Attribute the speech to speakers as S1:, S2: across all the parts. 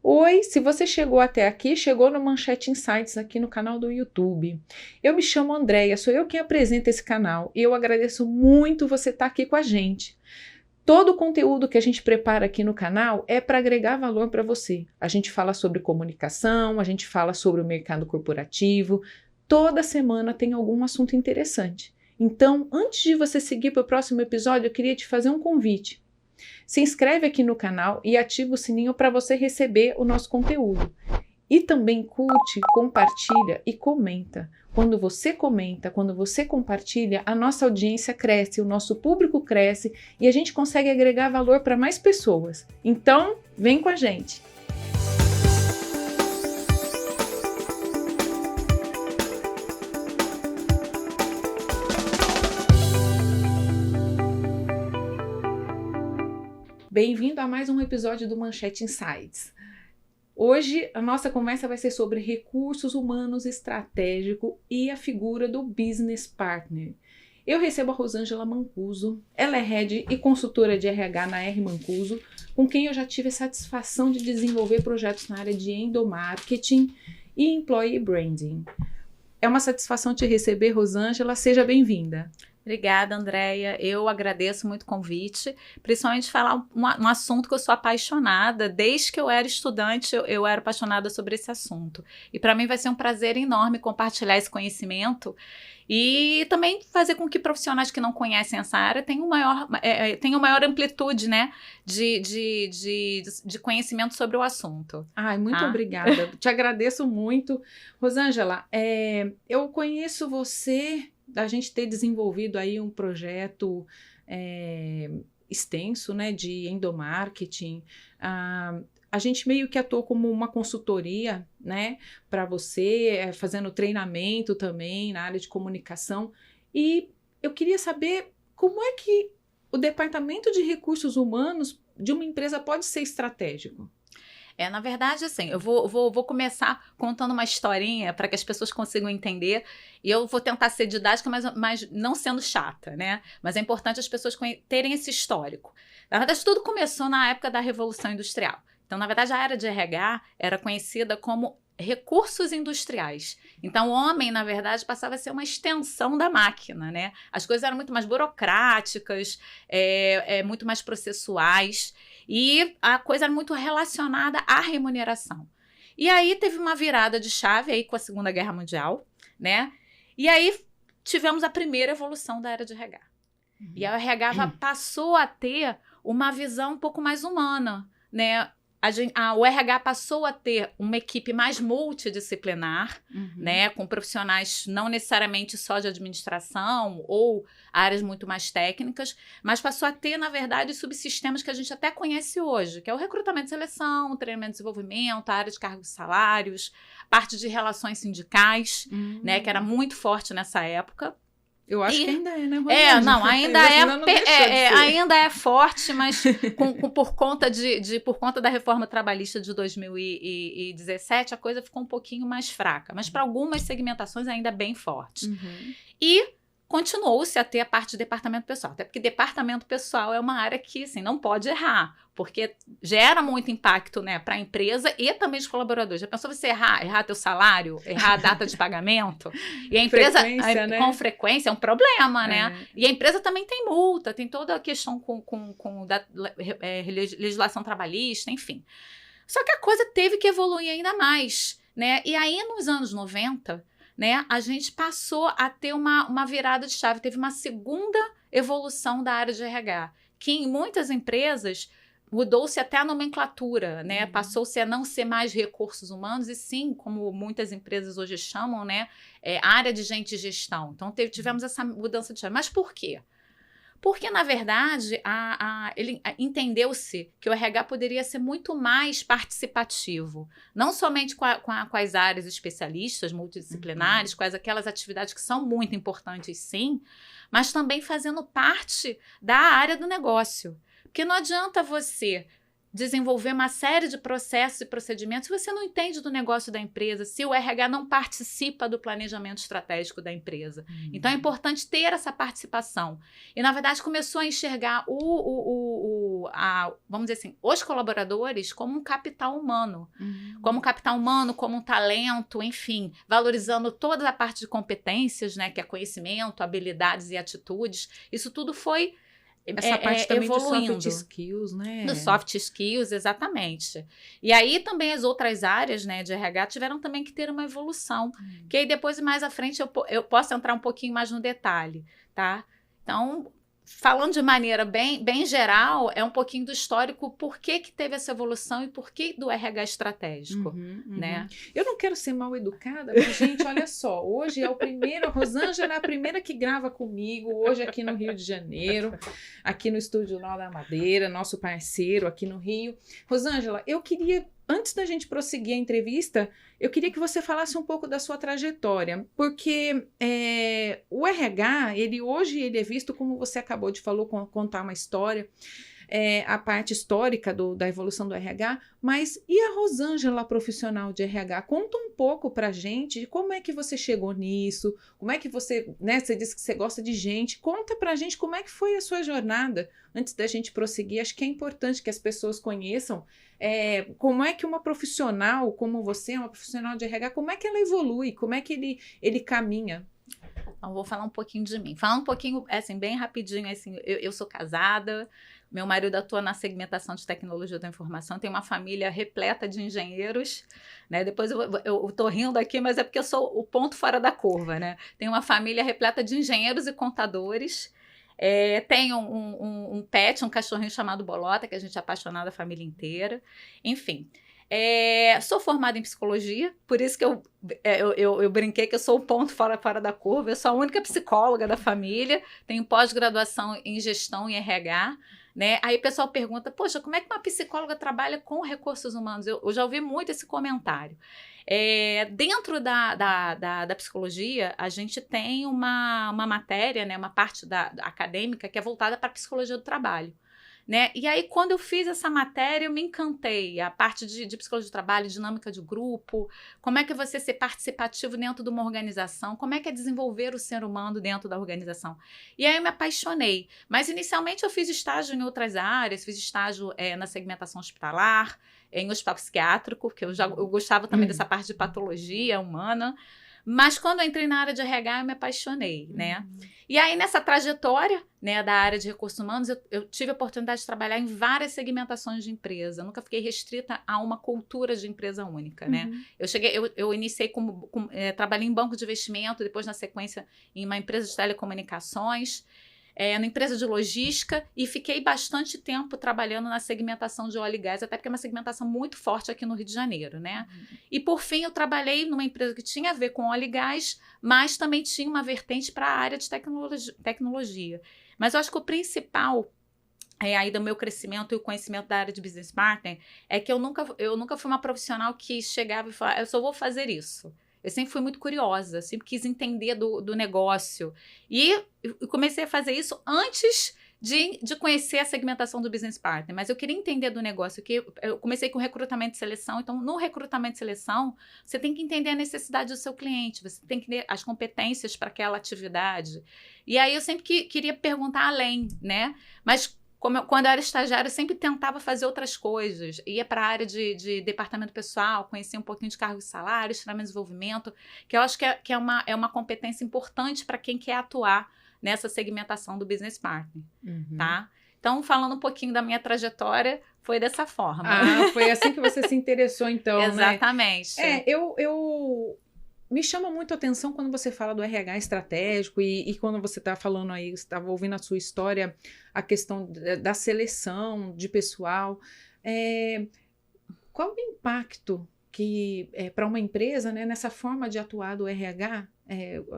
S1: Oi, se você chegou até aqui, chegou no Manchete Insights aqui no canal do YouTube. Eu me chamo Andréia, sou eu quem apresenta esse canal e eu agradeço muito você estar aqui com a gente. Todo o conteúdo que a gente prepara aqui no canal é para agregar valor para você. A gente fala sobre comunicação, a gente fala sobre o mercado corporativo. Toda semana tem algum assunto interessante. Então, antes de você seguir para o próximo episódio, eu queria te fazer um convite. Se inscreve aqui no canal e ativa o sininho para você receber o nosso conteúdo. E também curte, compartilha e comenta. Quando você comenta, quando você compartilha, a nossa audiência cresce, o nosso público cresce e a gente consegue agregar valor para mais pessoas. Então, vem com a gente! Bem-vindo a mais um episódio do Manchete Insights. Hoje a nossa conversa vai ser sobre recursos humanos estratégico e a figura do Business Partner. Eu recebo a Rosângela Mancuso, ela é Head e consultora de RH na R Mancuso, com quem eu já tive a satisfação de desenvolver projetos na área de endomarketing e employee branding. É uma satisfação te receber, Rosângela, seja bem-vinda.
S2: Obrigada, Andréia. Eu agradeço muito o convite, principalmente falar um assunto que eu sou apaixonada. Desde que eu era estudante, eu era apaixonada sobre esse assunto. E para mim vai ser um prazer enorme compartilhar esse conhecimento e também fazer com que profissionais que não conhecem essa área tenham maior amplitude, né, de conhecimento sobre o assunto.
S1: Ai, muito obrigada. Te agradeço muito. Rosângela, eu conheço você da gente ter desenvolvido aí um projeto extenso, né, de endomarketing. A gente meio que atuou como uma consultoria, né, para você, fazendo treinamento também na área de comunicação. E eu queria saber como é que o departamento de recursos humanos de uma empresa pode ser estratégico.
S2: Na verdade, assim, eu vou começar contando uma historinha para que as pessoas consigam entender. E eu vou tentar ser didática, mas não sendo chata, né? Mas é importante as pessoas terem esse histórico. Na verdade, tudo começou na época da Revolução Industrial. Então, na verdade, a área de RH era conhecida como recursos industriais. Então, o homem, na verdade, passava a ser uma extensão da máquina, né? As coisas eram muito mais burocráticas, muito mais processuais. E a coisa era muito relacionada à remuneração. E aí teve uma virada de chave aí com a Segunda Guerra Mundial, né? E aí tivemos a primeira evolução da área de RH. E a RH passou a ter uma visão um pouco mais humana, né? O RH passou a ter uma equipe mais multidisciplinar, né, com profissionais não necessariamente só de administração ou áreas muito mais técnicas, mas passou a ter, na verdade, subsistemas que a gente até conhece hoje, que é o recrutamento e seleção, treinamento e desenvolvimento, a área de cargos e salários, parte de relações sindicais, né, que era muito forte nessa época.
S1: Eu acho que ainda é, né, Rosângela?
S2: Não, ainda é forte, mas por conta da reforma trabalhista de 2017, a coisa ficou um pouquinho mais fraca. Mas para algumas segmentações ainda é bem forte. E continuou-se a ter a parte de departamento pessoal. Até porque departamento pessoal é uma área que, assim, não pode errar, porque gera muito impacto, né, para a empresa e também os colaboradores. Já pensou você errar teu salário, errar a data de pagamento? E a empresa,
S1: né?
S2: com frequência, é um problema, né? E a empresa também tem multa, tem toda a questão da legislação trabalhista, enfim. Só que a coisa teve que evoluir ainda mais, né? E aí, nos anos 90... né, a gente passou a ter uma virada de chave, teve uma segunda evolução da área de RH, que em muitas empresas mudou-se até a nomenclatura, né, passou-se a não ser mais recursos humanos e sim, como muitas empresas hoje chamam, né, área de gente e gestão. Então tivemos essa mudança de chave. Mas por quê? Porque, na verdade, entendeu-se que o RH poderia ser muito mais participativo, não somente com as áreas especialistas, multidisciplinares, com aquelas atividades que são muito importantes, sim, mas também fazendo parte da área do negócio. Porque não adianta você desenvolver uma série de processos e procedimentos se você não entende do negócio da empresa, se o RH não participa do planejamento estratégico da empresa. Então, é importante ter essa participação. E, na verdade, começou a enxergar vamos dizer assim, os colaboradores como um capital humano. Como um capital humano, como um talento, enfim, valorizando toda a parte de competências, né, que é conhecimento, habilidades e atitudes. Isso tudo foi
S1: essa parte também
S2: evoluindo.
S1: de soft skills, né?
S2: Dos soft skills, exatamente. E aí também as outras áreas, né, de RH tiveram também que ter uma evolução. Que aí depois, mais à frente, eu posso entrar um pouquinho mais no detalhe, tá? Então, falando de maneira bem geral, é um pouquinho do histórico, por que teve essa evolução e por que do RH estratégico, né?
S1: Eu não quero ser mal educada, mas, gente, olha só, hoje é o primeiro, a Rosângela é a primeira que grava comigo, hoje aqui no Rio de Janeiro, aqui no Estúdio Nó da Madeira, nosso parceiro aqui no Rio. Rosângela, eu queria, antes da gente prosseguir a entrevista, eu queria que você falasse um pouco da sua trajetória, porque o RH, hoje ele é visto, como você acabou de contar uma história, a parte histórica da evolução do RH, mas e a Rosângela profissional de RH? Conta um pouco pra gente de como é que você chegou nisso, como é que você, né, você disse que você gosta de gente, conta pra gente como é que foi a sua jornada, antes da gente prosseguir. Acho que é importante que as pessoas conheçam como é que uma profissional como você, uma profissional de RH, como é que ela evolui, como é que ele caminha.
S2: Então, vou falar um pouquinho de mim. Falar um pouquinho, assim, bem rapidinho, assim, eu sou casada, meu marido atua na segmentação de tecnologia da informação, tem uma família repleta de engenheiros, né? Depois eu tô rindo aqui, mas é porque eu sou o ponto fora da curva, né? Tem uma família repleta de engenheiros e contadores. Tem um pet, um cachorrinho chamado Bolota, que a gente é apaixonada a família inteira. Enfim. Sou formada em psicologia, por isso que eu brinquei que eu sou o ponto fora da curva. Eu sou a única psicóloga da família, tenho pós-graduação em gestão e RH, né? Aí o pessoal pergunta, poxa, como é que uma psicóloga trabalha com recursos humanos? Eu já ouvi muito esse comentário. Dentro da psicologia, a gente tem uma matéria, né, uma parte da acadêmica que é voltada para a psicologia do trabalho. Né? E aí, quando eu fiz essa matéria, eu me encantei. A parte de psicologia do trabalho, dinâmica de grupo, como é que é você ser participativo dentro de uma organização, como é que é desenvolver o ser humano dentro da organização. E aí eu me apaixonei. Mas, inicialmente, eu fiz estágio em outras áreas, fiz estágio na segmentação hospitalar, em hospital psiquiátrico, porque eu gostava também dessa parte de patologia humana. Mas quando eu entrei na área de RH, eu me apaixonei, né? E aí, nessa trajetória, né, da área de recursos humanos, eu tive a oportunidade de trabalhar em várias segmentações de empresa. Eu nunca fiquei restrita a uma cultura de empresa única, né? Eu iniciei trabalhei em banco de investimento, depois, na sequência, em uma empresa de telecomunicações, na empresa de logística, e fiquei bastante tempo trabalhando na segmentação de óleo e gás, até porque é uma segmentação muito forte aqui no Rio de Janeiro, né? E, por fim, eu trabalhei numa empresa que tinha a ver com óleo e gás, mas também tinha uma vertente para a área de tecnologia. Mas eu acho que o principal aí do meu crescimento e o conhecimento da área de business partner é que eu nunca fui uma profissional que chegava e falava, eu só vou fazer isso. Eu sempre fui muito curiosa, sempre quis entender do negócio. E eu comecei a fazer isso antes de conhecer a segmentação do business partner. Mas eu queria entender do negócio, que eu comecei com recrutamento e seleção. Então, no recrutamento e seleção, você tem que entender a necessidade do seu cliente, você tem que entender as competências para aquela atividade. E aí eu sempre queria perguntar além, né? Mas quando eu era estagiária, eu sempre tentava fazer outras coisas. Ia para a área de departamento pessoal, conhecia um pouquinho de cargos e salários, treinamento de desenvolvimento, que eu acho que é uma competência importante para quem quer atuar nessa segmentação do business partner, tá? Então, falando um pouquinho da minha trajetória, foi dessa forma.
S1: Foi assim que você se interessou, então,
S2: Exatamente.
S1: Né? Me chama muito a atenção quando você fala do RH estratégico e quando você está falando aí, você estava ouvindo a sua história, a questão da seleção de pessoal. Qual o impacto que para uma empresa, né, nessa forma de atuar do RH?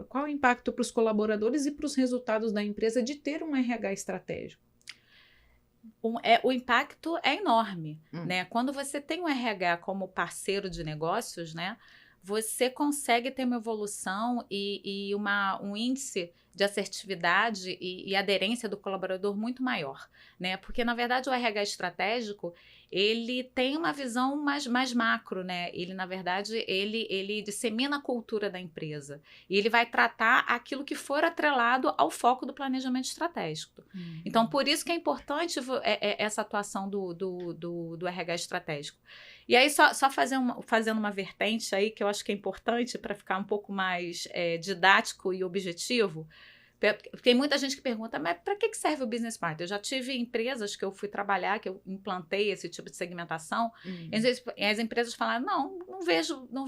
S1: Qual o impacto para os colaboradores e para os resultados da empresa de ter um RH estratégico?
S2: O impacto é enorme, né? Quando você tem um RH como parceiro de negócios, né, você consegue ter uma evolução e um índice de assertividade e aderência do colaborador muito maior, né? Porque, na verdade, o RH estratégico, ele tem uma visão mais macro, né? Ele, na verdade, ele dissemina a cultura da empresa. E ele vai tratar aquilo que for atrelado ao foco do planejamento estratégico. Então, por isso que é importante essa atuação do RH estratégico. E aí, só fazendo uma vertente aí, que eu acho que é importante para ficar um pouco mais didático e objetivo. Tem muita gente que pergunta, mas para que serve o Business Partner? Eu já tive empresas que eu fui trabalhar, que eu implantei esse tipo de segmentação, e as empresas falaram, não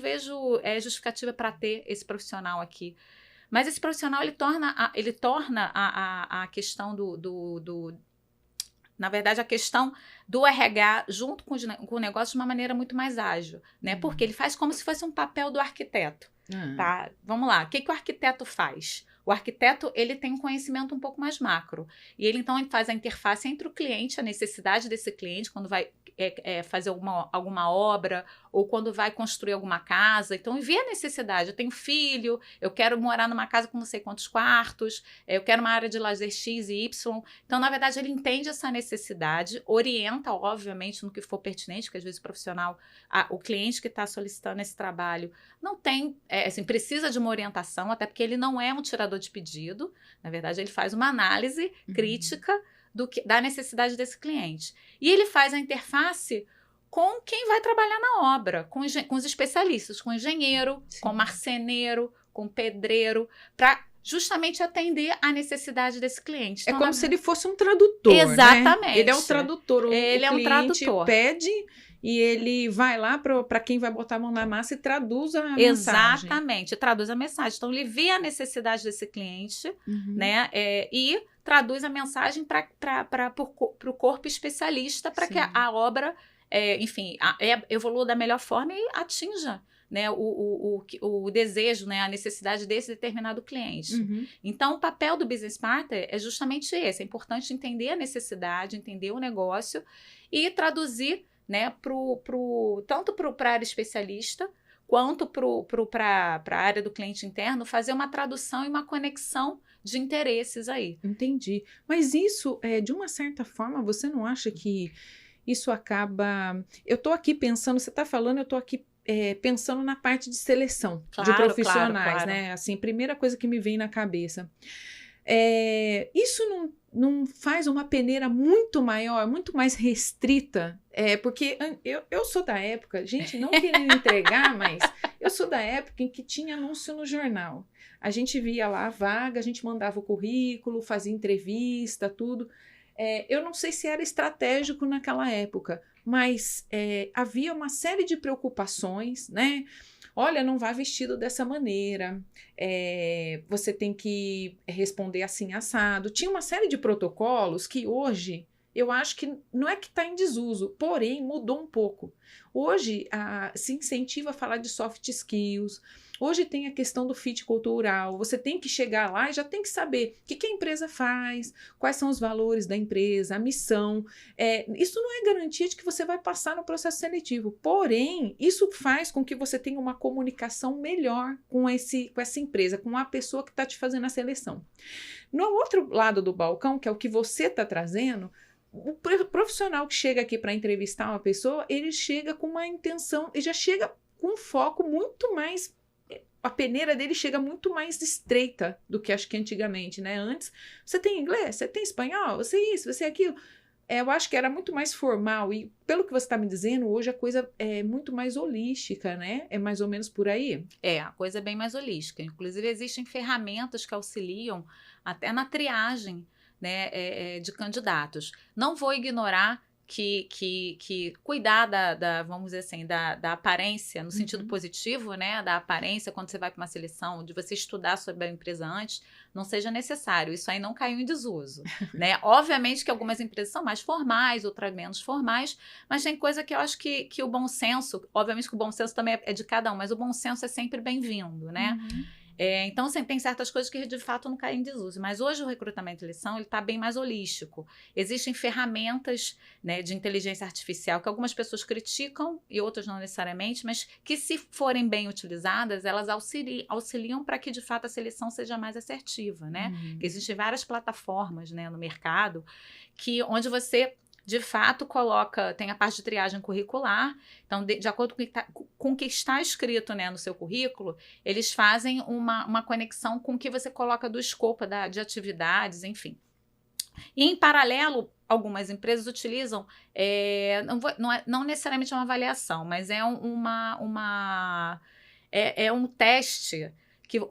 S2: vejo justificativa para ter esse profissional aqui. Mas esse profissional, ele torna a questão na verdade, a questão do RH junto com o negócio de uma maneira muito mais ágil, né? Porque ele faz como se fosse um papel do arquiteto, tá? Vamos lá, o que o arquiteto faz? O arquiteto, ele tem um conhecimento um pouco mais macro. E ele, então, ele faz a interface entre o cliente, a necessidade desse cliente, quando vai fazer alguma obra, ou quando vai construir alguma casa. Então, ele vê a necessidade. Eu tenho filho, eu quero morar numa casa com não sei quantos quartos, eu quero uma área de lazer X e Y. Então, na verdade, ele entende essa necessidade, orienta, obviamente, no que for pertinente, porque às vezes o profissional, o cliente que está solicitando esse trabalho, não tem, precisa de uma orientação, até porque ele não é um tirador de pedido. Na verdade, ele faz uma análise crítica da necessidade desse cliente. E ele faz a interface com quem vai trabalhar na obra, com os especialistas, com o engenheiro, com o marceneiro, com o pedreiro, para justamente atender a necessidade desse cliente.
S1: Então, como se ele fosse um tradutor,
S2: exatamente.
S1: Né? Ele é um tradutor.
S2: Ele é um tradutor.
S1: Pede e ele vai lá para quem vai botar a mão na massa e traduz a mensagem.
S2: Exatamente, traduz a mensagem. Então, ele vê a necessidade desse cliente, né? E traduz a mensagem para o corpo especialista, para que a obra, evolua da melhor forma e atinja, né, o desejo, né, a necessidade desse determinado cliente. Então, o papel do Business Partner é justamente esse. É importante entender a necessidade, entender o negócio e traduzir, né, tanto para a área especialista quanto para a área do cliente interno, fazer uma tradução e uma conexão de interesses aí.
S1: Entendi. Mas isso, de uma certa forma, você não acha que isso acaba... Eu estou aqui pensando, você está falando, eu estou aqui pensando na parte de seleção de profissionais, claro. Né? Assim, primeira coisa que me vem na cabeça. Isso não faz uma peneira muito maior, muito mais restrita? Porque eu sou da época, gente, não querendo entregar, mas eu sou da época em que tinha anúncio no jornal. A gente via lá a vaga, a gente mandava o currículo, fazia entrevista, tudo. Eu não sei se era estratégico naquela época, mas havia uma série de preocupações, né? Olha, não vá vestido dessa maneira, você tem que responder assim, assado. Tinha uma série de protocolos que hoje eu acho que não é que está em desuso, porém mudou um pouco. Hoje se incentiva a falar de soft skills, hoje tem a questão do fit cultural, você tem que chegar lá e já tem que saber o que a empresa faz, quais são os valores da empresa, a missão. Isso não é garantia de que você vai passar no processo seletivo, porém, isso faz com que você tenha uma comunicação melhor com essa empresa, com a pessoa que está te fazendo a seleção. No outro lado do balcão, que é o que você está trazendo, o profissional que chega aqui para entrevistar uma pessoa, ele chega com uma intenção, ele já chega com um foco muito mais, a peneira dele chega muito mais estreita do que acho que antigamente, né? Antes, você tem inglês, você tem espanhol, você isso, você aquilo. Eu acho que era muito mais formal e, pelo que você está me dizendo, hoje a coisa é muito mais holística, né? É mais ou menos por aí?
S2: A coisa é bem mais holística. Inclusive, existem ferramentas que auxiliam até na triagem, né, de candidatos. Não vou ignorar que cuidar vamos dizer assim, da aparência, no sentido positivo, né, da aparência quando você vai para uma seleção, de você estudar sobre a empresa antes, não seja necessário. Isso aí não caiu em desuso, né? Obviamente que algumas empresas são mais formais, outras menos formais, mas tem coisa que eu acho que o bom senso, obviamente que o bom senso também é de cada um, mas o bom senso é sempre bem-vindo, né? Então, tem certas coisas que de fato não caem em desuso, mas hoje o recrutamento e seleção está bem mais holístico. Existem ferramentas, né, de inteligência artificial que algumas pessoas criticam e outras não necessariamente, mas que, se forem bem utilizadas, elas auxiliam para que de fato a seleção seja mais assertiva, né? Existem várias plataformas, né, no mercado onde você de fato, tem a parte de triagem curricular. Então, de acordo com o que está escrito, né, no seu currículo, eles fazem uma conexão com o que você coloca do escopo de atividades, enfim. E, em paralelo, algumas empresas utilizam, não necessariamente uma avaliação, mas é um teste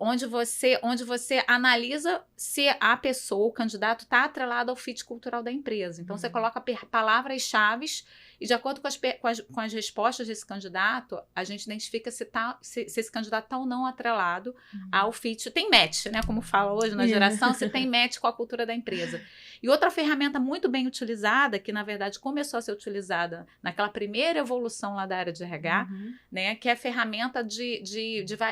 S2: onde você analisa se a pessoa, o candidato, está atrelado ao fit cultural da empresa. Então, você coloca palavras-chave e, de acordo com as respostas desse candidato, a gente identifica se esse candidato está ou não atrelado ao fit. Tem match, né? Como fala hoje na geração, se tem match com a cultura da empresa. E outra ferramenta muito bem utilizada, que, na verdade, começou a ser utilizada naquela primeira evolução lá da área de RH, né? Que é a ferramenta de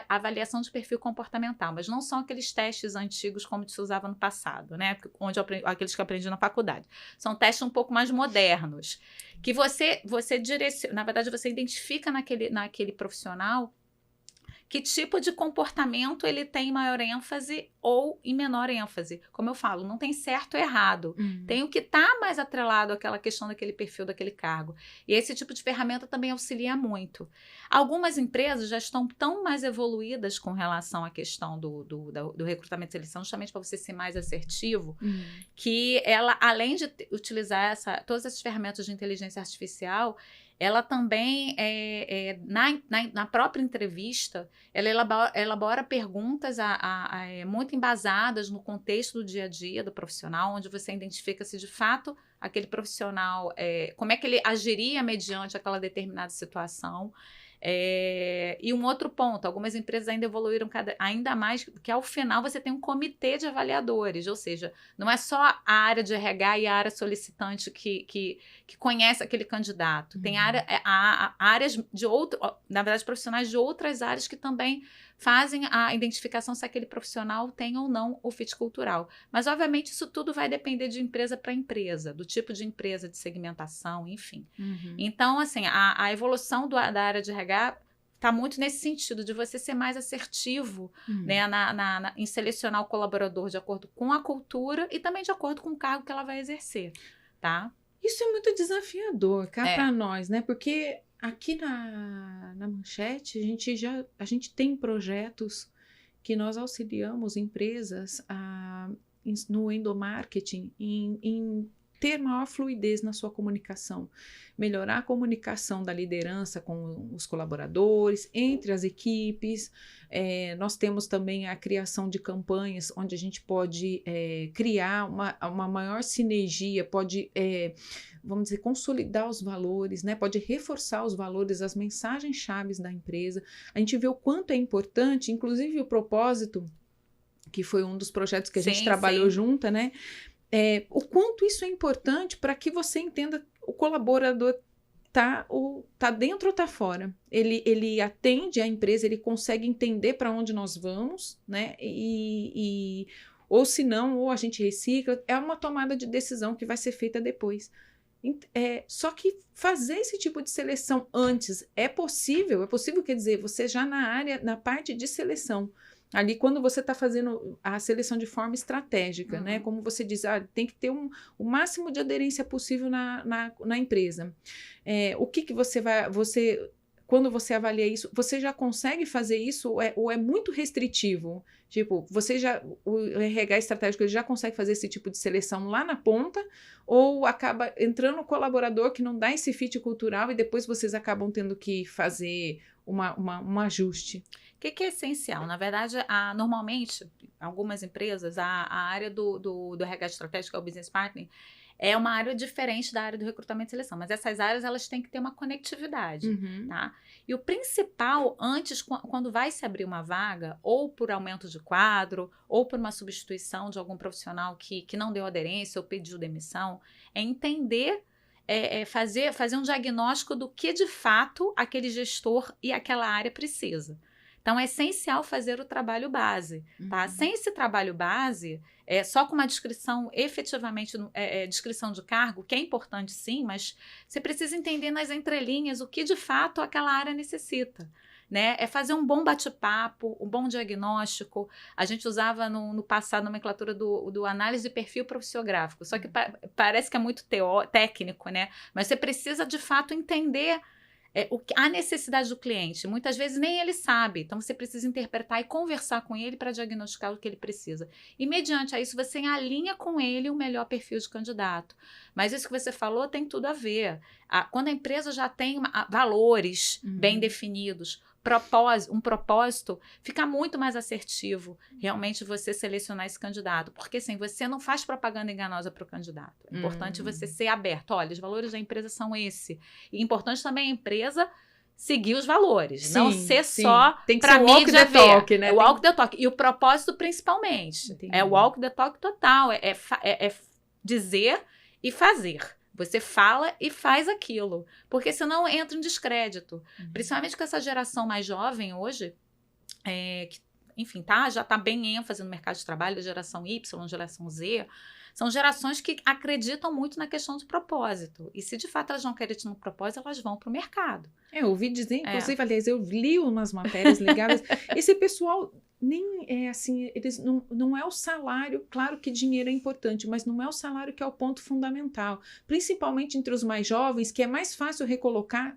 S2: avaliação de perfil comportamental. Mas não são aqueles testes antigos como se usava no passado, né? Aqueles que eu aprendi na faculdade. São testes um pouco mais modernos, que você direciona, na verdade, você identifica naquele profissional que tipo de comportamento ele tem maior ênfase ou em menor ênfase. Como eu falo, não tem certo ou errado. Tem o que está mais atrelado àquela questão daquele perfil, daquele cargo. E esse tipo de ferramenta também auxilia muito. Algumas empresas já estão tão mais evoluídas com relação à questão do recrutamento e seleção, justamente para você ser mais assertivo, que ela, além de utilizar todas essas ferramentas de inteligência artificial, ela também, na própria entrevista, ela elabora perguntas muito embasadas no contexto do dia a dia do profissional, onde você identifica se de fato aquele profissional, como é que ele agiria mediante aquela determinada situação. E um outro ponto, algumas empresas ainda evoluíram ainda mais, que ao final você tem um comitê de avaliadores, ou seja, não é só a área de RH e a área solicitante que conhece aquele candidato, tem áreas de na verdade, profissionais de outras áreas que também fazem a identificação se aquele profissional tem ou não o fit cultural. Mas, obviamente, isso tudo vai depender de empresa para empresa, do tipo de empresa, de segmentação, enfim. Então, assim, a evolução da área de RH está muito nesse sentido, de você ser mais assertivo, né, em selecionar o colaborador de acordo com a cultura e também de acordo com o cargo que ela vai exercer, tá?
S1: Isso é muito desafiador cá para nós, né? Porque aqui na Manchete, a gente tem projetos que nós auxiliamos empresas no endomarketing em ter maior fluidez na sua comunicação, melhorar a comunicação da liderança com os colaboradores, entre as equipes. Nós temos também a criação de campanhas onde a gente pode criar uma maior sinergia, pode, vamos dizer, consolidar os valores, né? Pode reforçar os valores, as mensagens-chave da empresa. A gente vê o quanto é importante, inclusive o propósito, que foi um dos projetos que a gente trabalhou junto, né? O quanto isso é importante para que você entenda o colaborador tá dentro ou tá fora. Ele atende a empresa, ele consegue entender para onde nós vamos, né? Ou se não, ou a gente recicla. É uma tomada de decisão que vai ser feita depois. Só que fazer esse tipo de seleção antes é possível, quer dizer, você já na parte de seleção. Ali, quando você está fazendo a seleção de forma estratégica, né? Como você diz, tem que ter o máximo de aderência possível na empresa. O que você vai... Quando você avalia isso, você já consegue fazer isso ou é muito restritivo? Tipo, o RH estratégico ele já consegue fazer esse tipo de seleção lá na ponta ou acaba entrando um colaborador que não dá esse fit cultural e depois vocês acabam tendo que fazer um ajuste?
S2: O que é essencial? Na verdade, normalmente, algumas empresas, a área do RH estratégico, que é o business partner, é uma área diferente da área do recrutamento e seleção, mas essas áreas elas têm que ter uma conectividade, tá? E o principal, antes, quando vai se abrir uma vaga, ou por aumento de quadro, ou por uma substituição de algum profissional que não deu aderência ou pediu demissão, é entender, fazer um diagnóstico do que de fato aquele gestor e aquela área precisa. Então, é essencial fazer o trabalho base, tá? Sem esse trabalho base, só com uma descrição, efetivamente, descrição de cargo, que é importante sim, mas você precisa entender nas entrelinhas o que de fato aquela área necessita. Né? É fazer um bom bate-papo, um bom diagnóstico. A gente usava no passado a nomenclatura do análise de perfil profissiográfico, só que parece que é muito técnico, né? Mas você precisa de fato entender a necessidade do cliente. Muitas vezes nem ele sabe, então você precisa interpretar e conversar com ele para diagnosticar o que ele precisa. E mediante a isso você alinha com ele o melhor perfil de candidato. Mas isso que você falou tem tudo a ver. Quando a empresa já tem valores bem definidos, um propósito, fica muito mais assertivo realmente você selecionar esse candidato, porque assim, você não faz propaganda enganosa para o candidato. É importante você ser aberto. Olha, os valores da empresa são esse. E é importante também a empresa seguir os valores, sim, não ser só para mídia ver. Talk, né? É o walk the talk. E o propósito principalmente. Entendi. É o walk the talk total. É dizer e fazer. Você fala e faz aquilo, porque senão entra em descrédito. Principalmente com essa geração mais jovem hoje, que, enfim, já está bem ênfase no mercado de trabalho, geração Y, geração Z, são gerações que acreditam muito na questão do propósito. E se de fato elas não acreditam no propósito, elas vão para o mercado.
S1: Eu ouvi dizer, inclusive, aliás, eu li umas matérias ligadas. Esse pessoal nem é assim, eles não é o salário, claro que dinheiro é importante, mas não é o salário que é o ponto fundamental. Principalmente entre os mais jovens, que é mais fácil recolocar,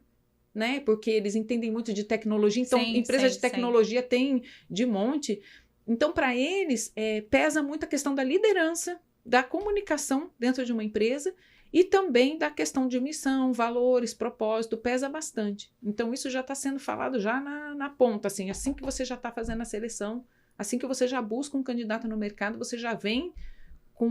S1: né? Porque eles entendem muito de tecnologia, então empresa de tecnologia tem de monte. Então, para eles, pesa muito a questão da liderança, da comunicação dentro de uma empresa e também da questão de missão, valores, propósito, pesa bastante. Então, isso já está sendo falado já na ponta, assim que você já está fazendo a seleção, assim que você já busca um candidato no mercado, você já vem com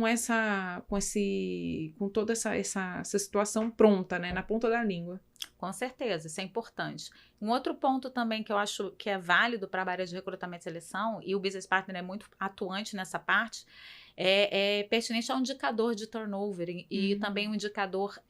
S1: toda essa situação pronta, né, na ponta da língua.
S2: Com certeza, isso é importante. Um outro ponto também que eu acho que é válido para a área de recrutamento e seleção, e o Business Partner é muito atuante nessa parte, é pertinente ao indicador de turnover e também um indicador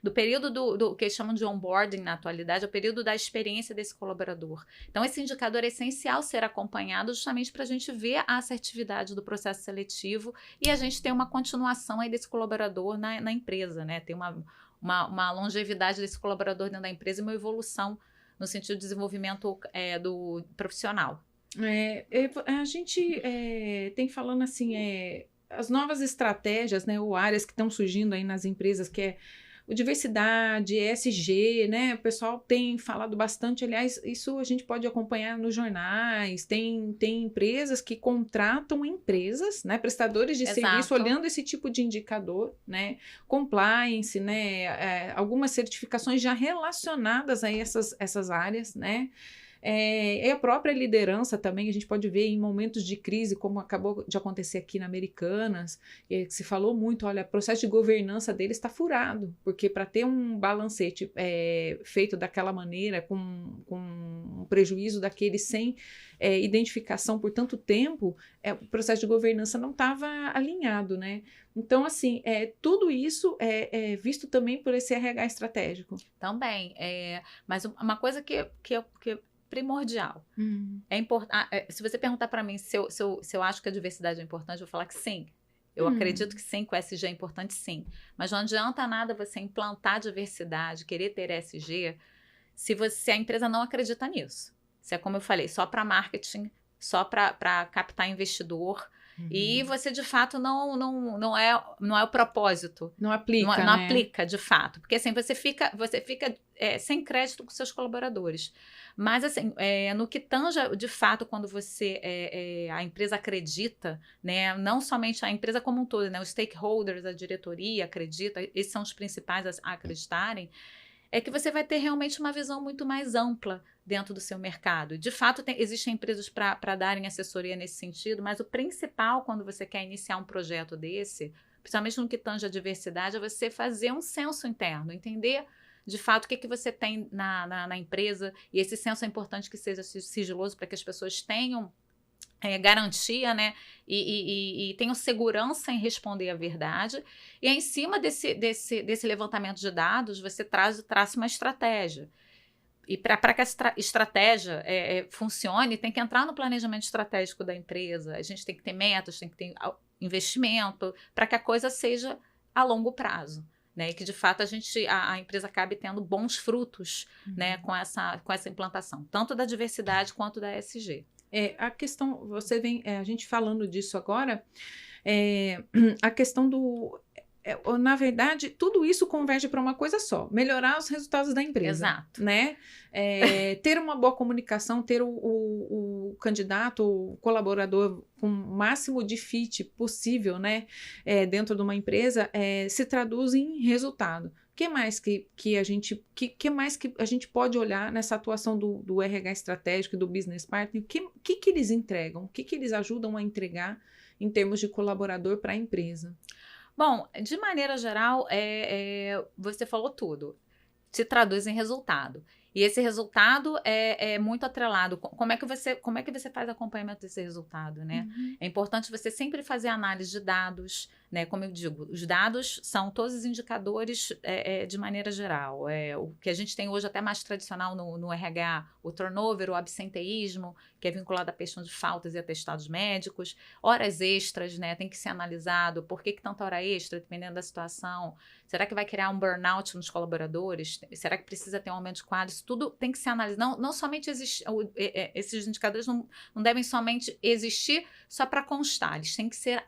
S2: do período do que eles chamam de onboarding na atualidade, é o período da experiência desse colaborador. Então, esse indicador é essencial ser acompanhado justamente para a gente ver a assertividade do processo seletivo e a gente ter uma continuação aí desse colaborador na empresa, né? Ter uma longevidade desse colaborador dentro da empresa e uma evolução no sentido de desenvolvimento do profissional.
S1: A gente tem falando assim, as novas estratégias, né, ou áreas que estão surgindo aí nas empresas, que é o diversidade, ESG, né, o pessoal tem falado bastante, aliás, isso a gente pode acompanhar nos jornais, tem empresas que contratam empresas, né, prestadores de serviço, olhando esse tipo de indicador, né, compliance, né, algumas certificações já relacionadas a essas áreas, né. A própria liderança também, a gente pode ver em momentos de crise, como acabou de acontecer aqui na Americanas, que se falou muito, olha, o processo de governança deles está furado, porque para ter um balancete feito daquela maneira, com um prejuízo daquele sem identificação por tanto tempo, o processo de governança não estava alinhado, né? Então, assim, tudo isso é visto também por esse RH estratégico.
S2: Também, mas uma coisa que primordial. É importante. Se você perguntar para mim se eu acho que a diversidade é importante, eu vou falar que sim. Eu acredito que sim, que o ESG é importante, sim. Mas não adianta nada você implantar diversidade, querer ter ESG, se a empresa não acredita nisso. Se é como eu falei, só para marketing, só para captar investidor. E você, de fato, não é o propósito.
S1: Não aplica,
S2: não aplica, de fato. Porque, assim, você fica sem crédito com seus colaboradores. Mas, assim, no que tanja, de fato, quando a empresa acredita, né, não somente a empresa como um todo, né, os stakeholders, a diretoria acredita, esses são os principais a acreditarem, é que você vai ter realmente uma visão muito mais ampla dentro do seu mercado. De fato, existem empresas para darem assessoria nesse sentido, mas o principal quando você quer iniciar um projeto desse, principalmente no que tange a diversidade, é você fazer um censo interno, entender de fato o que você tem na empresa, e esse censo é importante que seja sigiloso para que as pessoas tenham garantia, né, e tenham segurança em responder a verdade, e aí, em cima desse levantamento de dados, você traça uma estratégia. E para que a estratégia funcione, tem que entrar no planejamento estratégico da empresa. A gente tem que ter metas, tem que ter investimento, para que a coisa seja a longo prazo. Né, e que de fato a empresa acabe tendo bons frutos, né, com essa implantação, tanto da diversidade quanto da ESG.
S1: A questão, a gente falando disso agora, a questão na verdade, tudo isso converge para uma coisa só: melhorar os resultados da empresa.
S2: Exato.
S1: Né? Ter uma boa comunicação, ter o candidato, o colaborador com o máximo de fit possível, né? Dentro de uma empresa, se traduz em resultado. O que mais que a gente pode olhar nessa atuação do RH estratégico e do business partner? O que eles entregam? O que eles ajudam a entregar em termos de colaborador para a empresa?
S2: Bom, de maneira geral, você falou tudo. Se traduz em resultado. E esse resultado é muito atrelado. Como é que você faz acompanhamento desse resultado, né?
S1: Uhum.
S2: É importante você sempre fazer análise de dados, né? Como eu digo, os dados são todos os indicadores de maneira geral. O que a gente tem hoje até mais tradicional no RH, o turnover, o absenteísmo, que é vinculado à questão de faltas e atestados médicos, horas extras, né? Tem que ser analisado. Por que tanta hora extra, dependendo da situação? Será que vai criar um burnout nos colaboradores? Será que precisa ter um aumento de qualidade? Isso tudo tem que ser analisado. Não somente esses indicadores não devem somente existir só para constar, eles têm que ser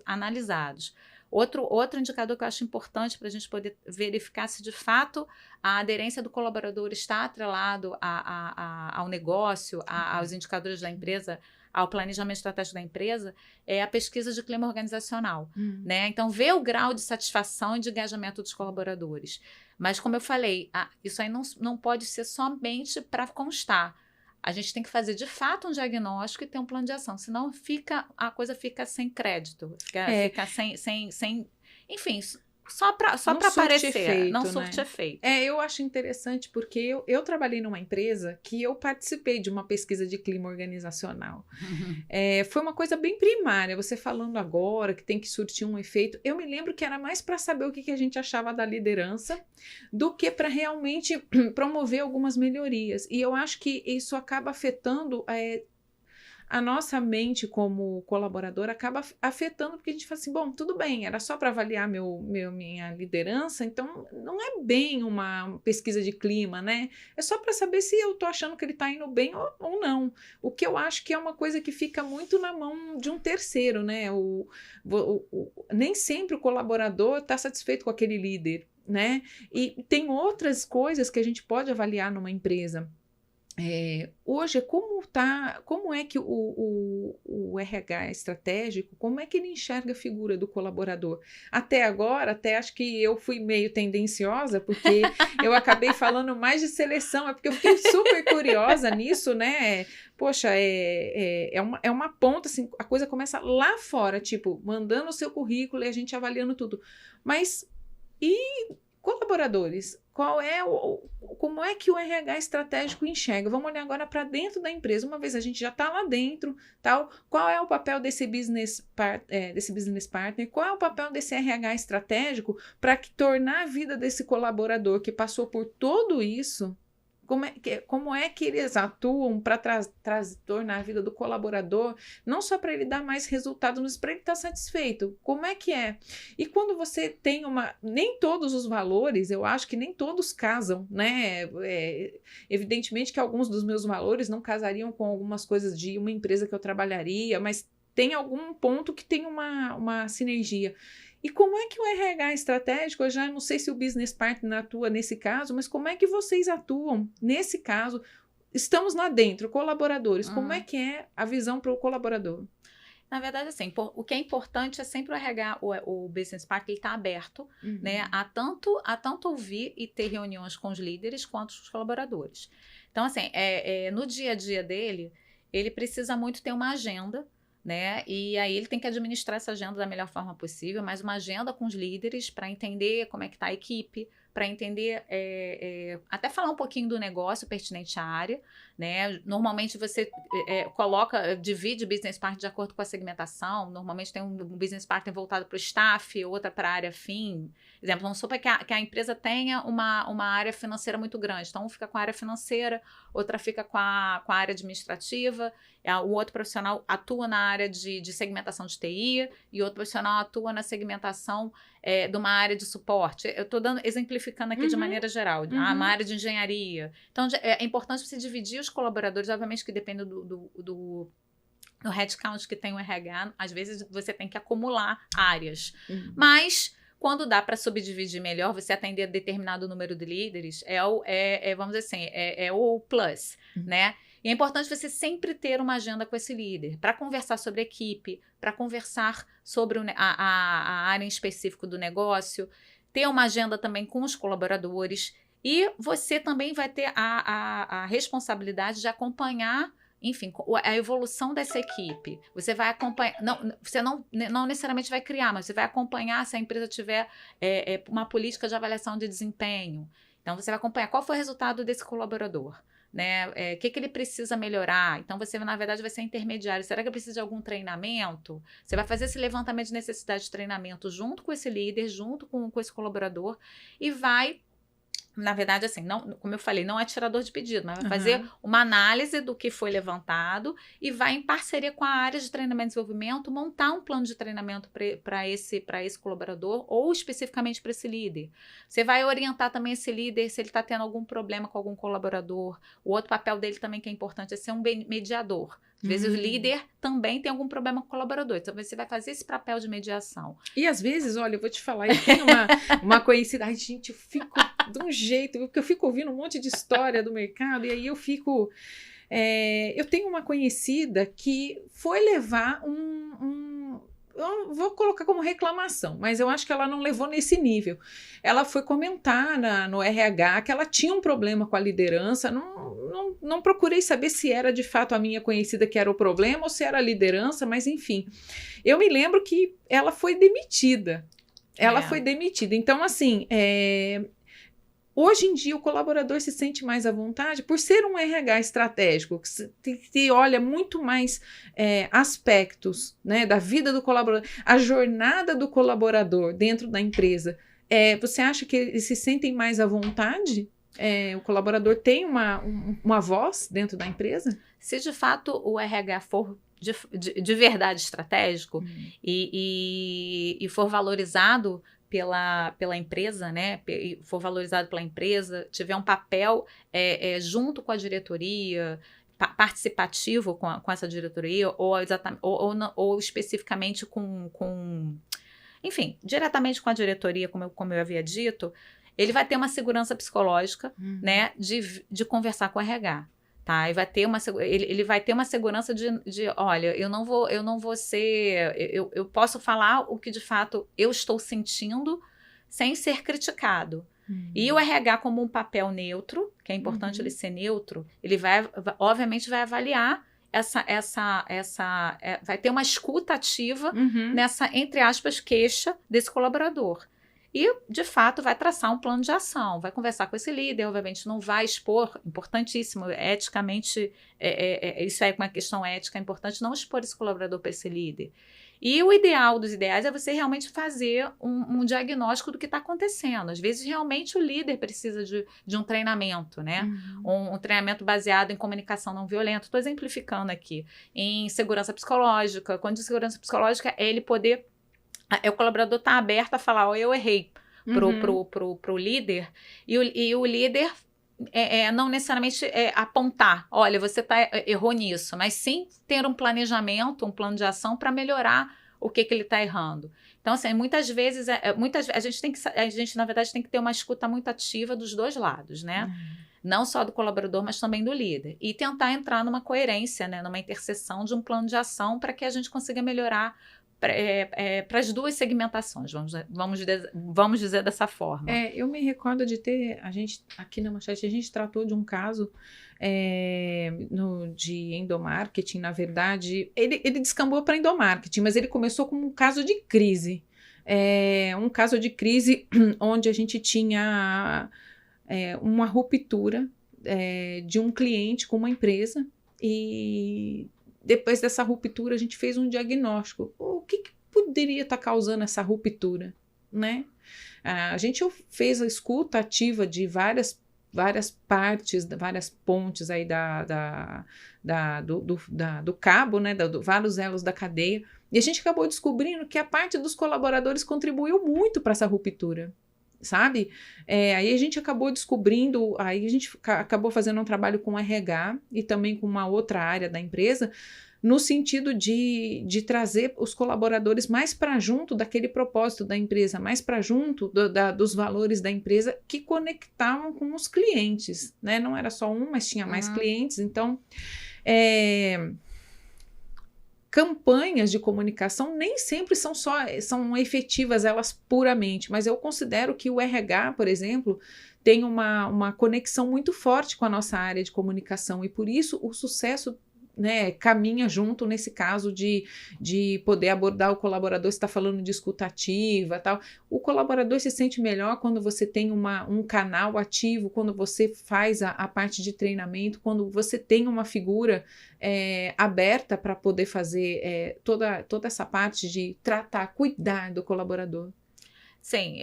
S2: analisados. Outro indicador que eu acho importante para a gente poder verificar se de fato a aderência do colaborador está atrelado ao negócio, aos indicadores da empresa, ao planejamento estratégico da empresa, é a pesquisa de clima organizacional. Né? Então, ver o grau de satisfação e de engajamento dos colaboradores. Mas, como eu falei, isso aí não pode ser somente para constar. A gente tem que fazer, de fato, um diagnóstico e ter um plano de ação. Senão, a coisa fica sem crédito. Fica sem... Enfim, só para aparecer, efeito, não surte efeito.
S1: Eu acho interessante porque eu trabalhei numa empresa que eu participei de uma pesquisa de clima organizacional. Foi uma coisa bem primária, você falando agora que tem que surtir um efeito. Eu me lembro que era mais para saber o que a gente achava da liderança do que para realmente promover algumas melhorias. E eu acho que isso acaba afetando... a nossa mente como colaborador acaba afetando, porque a gente fala assim, bom, tudo bem, era só para avaliar minha liderança, então não é bem uma pesquisa de clima, né? É só para saber se eu estou achando que ele está indo bem ou não. O que eu acho que é uma coisa que fica muito na mão de um terceiro, né? Nem sempre o colaborador está satisfeito com aquele líder, né? E tem outras coisas que a gente pode avaliar numa empresa. Hoje, como é que o RH estratégico, como é que ele enxerga a figura do colaborador? Até agora, acho que eu fui meio tendenciosa, porque eu acabei falando mais de seleção, porque eu fiquei super curiosa nisso, né? Poxa, é uma ponta, assim, a coisa começa lá fora, tipo, mandando o seu currículo e a gente avaliando tudo. Mas, e colaboradores? Como é que o RH estratégico enxerga? Vamos olhar agora para dentro da empresa. Uma vez a gente já está lá dentro, qual é o papel desse business partner? Qual é o papel desse RH estratégico para tornar a vida desse colaborador que passou por tudo isso? Como é que eles atuam para tornar a vida do colaborador, não só para ele dar mais resultados, mas para ele estar satisfeito? Como é que é? E quando você tem nem todos os valores, eu acho que nem todos casam, né? Evidentemente que alguns dos meus valores não casariam com algumas coisas de uma empresa que eu trabalharia, mas tem algum ponto que tem uma sinergia. E como é que o RH estratégico, eu já não sei se o business partner atua nesse caso, mas como é que vocês atuam nesse caso? Estamos lá dentro, colaboradores, como é que é a visão para o colaborador?
S2: Na verdade, assim, o que é importante é sempre o RH, o business partner, ele está aberto, né, a tanto ouvir e ter reuniões com os líderes quanto os colaboradores. Então, assim, no dia a dia dele, ele precisa muito ter uma agenda, né? E aí ele tem que administrar essa agenda da melhor forma possível, mas uma agenda com os líderes para entender como é que está a equipe, para entender, até falar um pouquinho do negócio pertinente à área, né? Normalmente você divide o business partner de acordo com a segmentação. Normalmente tem um business partner voltado para o staff, outra para a área fim. Exemplo, vamos supor que a empresa tenha uma área financeira muito grande. Então, um fica com a área financeira, outra fica com a área administrativa, o outro profissional atua na área de segmentação de TI e outro profissional atua na segmentação de uma área de suporte. Eu estou exemplificando aqui de maneira geral, uma área de engenharia. Então, é importante você dividir os colaboradores, obviamente que depende do headcount que tem o RH, às vezes você tem que acumular áreas. Mas, quando dá para subdividir melhor, você atender a determinado número de líderes, vamos dizer assim, é o plus, né? E é importante você sempre ter uma agenda com esse líder, para conversar sobre a equipe, para conversar sobre a área em específico do negócio, ter uma agenda também com os colaboradores, e você também vai ter a responsabilidade de acompanhar, enfim, a evolução dessa equipe. Você vai acompanhar, você não necessariamente vai criar, mas você vai acompanhar se a empresa tiver uma política de avaliação de desempenho. Então, você vai acompanhar qual foi o resultado desse colaborador, né? O que ele precisa melhorar. Então, você, na verdade, vai ser intermediário. Será que ele precisa de algum treinamento? Você vai fazer esse levantamento de necessidade de treinamento junto com esse líder, junto com esse colaborador, e vai... Na verdade, assim, não, como eu falei, não é tirador de pedido, mas vai fazer uma análise do que foi levantado e vai, em parceria com a área de treinamento e desenvolvimento, montar um plano de treinamento para esse colaborador ou especificamente para esse líder. Você vai orientar também esse líder se ele está tendo algum problema com algum colaborador. O outro papel dele também que é importante é ser um mediador. Às vezes o líder também tem algum problema com o colaborador. Então, você vai fazer esse papel de mediação.
S1: E às vezes, olha, eu vou te falar, eu tenho uma conhecida... Ai, gente, eu fico de um jeito... Porque eu fico ouvindo um monte de história do mercado e aí eu fico... eu tenho uma conhecida que foi levar eu vou colocar como reclamação, mas eu acho que ela não levou nesse nível. Ela foi comentar no RH que ela tinha um problema com a liderança. Não procurei saber se era de fato a minha conhecida que era o problema ou se era a liderança, mas enfim. Eu me lembro que ela foi demitida. Ela foi demitida. Então, assim... Hoje em dia, o colaborador se sente mais à vontade por ser um RH estratégico, que olha muito mais aspectos, né, da vida do colaborador, a jornada do colaborador dentro da empresa. Você acha que eles se sentem mais à vontade? O colaborador tem uma voz dentro da empresa?
S2: Se de fato o RH for de verdade estratégico e for valorizado pela empresa, né? For valorizado pela empresa, tiver um papel junto com a diretoria, participativo com essa diretoria, ou especificamente enfim, diretamente com a diretoria, como eu havia dito, ele vai ter uma segurança psicológica, né? De conversar com o RH. Tá? E ele vai ter uma segurança de olha, eu não vou ser, eu posso falar o que de fato eu estou sentindo sem ser criticado. E o RH como um papel neutro, que é importante ele ser neutro, ele obviamente vai avaliar vai ter uma escuta ativa nessa, entre aspas, queixa desse colaborador. E, de fato, vai traçar um plano de ação, vai conversar com esse líder, obviamente não vai expor, importantíssimo, eticamente, isso é uma questão ética, é importante não expor esse colaborador para esse líder. E o ideal dos ideais é você realmente fazer um diagnóstico do que está acontecendo. Às vezes, realmente, o líder precisa de um treinamento, né? Um treinamento baseado em comunicação não violenta. Estou exemplificando aqui. Em segurança psicológica. Quando diz segurança psicológica, é ele poder... O colaborador está aberto a falar, eu errei pro líder, e o líder não necessariamente apontar, olha, você errou nisso, mas sim ter um planejamento, um plano de ação para melhorar o que ele está errando. Então, assim, muitas vezes a gente, na verdade, tem que ter uma escuta muito ativa dos dois lados, né? Não só do colaborador, mas também do líder. E tentar entrar numa coerência, né? Numa interseção de um plano de ação para que a gente consiga melhorar para as duas segmentações, vamos dizer dessa forma.
S1: Eu me recordo de aqui na Manchete, a gente tratou de um caso de endomarketing, na verdade, ele descambou para endomarketing, mas ele começou como um caso de crise. um caso de crise onde a gente tinha uma ruptura de um cliente com uma empresa, e depois dessa ruptura a gente fez um diagnóstico. O que poderia estar causando essa ruptura, né? A gente fez a escuta ativa de várias partes, várias pontes aí do cabo, né, vários elos da cadeia, e a gente acabou descobrindo que a parte dos colaboradores contribuiu muito para essa ruptura, sabe? Aí a gente acabou descobrindo, aí a gente acabou fazendo um trabalho com RH e também com uma outra área da empresa, no sentido de trazer os colaboradores mais para junto daquele propósito da empresa, mais para junto dos valores da empresa, que conectavam com os clientes, né? Não era só um, mas tinha mais clientes. Então, campanhas de comunicação nem sempre são efetivas elas puramente, mas eu considero que o RH, por exemplo, tem uma conexão muito forte com a nossa área de comunicação, e por isso o sucesso, né, caminha junto nesse caso de poder abordar o colaborador. Você está falando de escuta ativa, tal. O colaborador se sente melhor quando você tem um canal ativo, quando você faz a parte de treinamento, quando você tem uma figura aberta para poder fazer toda essa parte de tratar, cuidar do colaborador.
S2: Sim,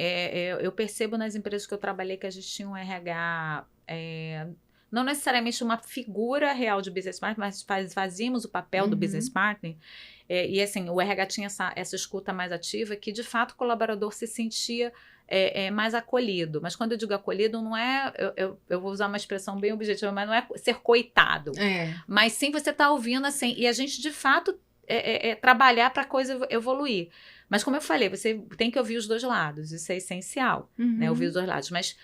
S2: eu percebo nas empresas que eu trabalhei que a gente tinha um RH... não necessariamente uma figura real de business partner, mas fazíamos o papel do business partner. E assim, o RH tinha essa escuta mais ativa, que de fato o colaborador se sentia mais acolhido. Mas quando eu digo acolhido, não é... Eu vou usar uma expressão bem objetiva, mas não é ser coitado. Mas sim você está ouvindo assim, e a gente de fato trabalhar para a coisa evoluir. Mas como eu falei, você tem que ouvir os dois lados, isso é essencial, né? Ouvir os dois lados. Mas